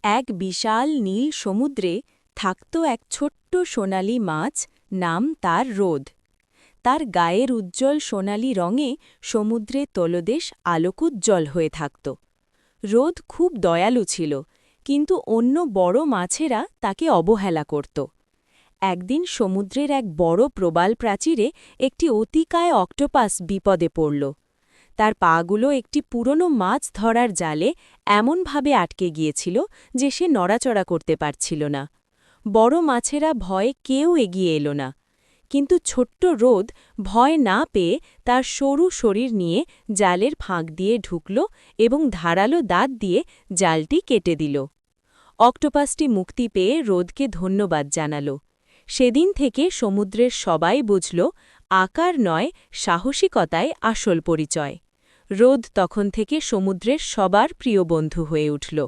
এক বিশাল নীল সমুদ্রে থাকত এক ছোট্ট সোনালি মাছ, নাম তার রোদ। তার গায়ের উজ্জ্বল সোনালি রঙে সমুদ্রে তলদেশ আলোকোজ্জ্বল হয়ে থাকত। রোদ খুব দয়ালু ছিল, কিন্তু অন্য বড় মাছেরা তাকে অবহেলা করত। একদিন সমুদ্রের এক বড় প্রবাল প্রাচীরে একটি অতিকায় অক্টোপাস বিপদে পড়ল। তার পাগুলো একটি পুরনো মাছ ধরার জালে এমনভাবে আটকে গিয়েছিল যে সে নড়াচড়া করতে পারছিল না। বড় মাছেরা ভয়ে কেউ এগিয়ে এলো না, কিন্তু ছোট্ট রোদ ভয় না পেয়ে তার সরু শরীর নিয়ে জালের ফাঁক দিয়ে ঢুকল এবং ধারালো দাঁত দিয়ে জালটি কেটে দিল। অক্টোপাসটি মুক্তি পেয়ে রোদকে ধন্যবাদ জানাল। সেদিন থেকে সমুদ্রের সবাই বুঝল, আকার নয়, সাহসিকতায় আসল পরিচয়। রোদ তখন থেকে সমুদ্রের সবার প্রিয় বন্ধু হয়ে উঠল।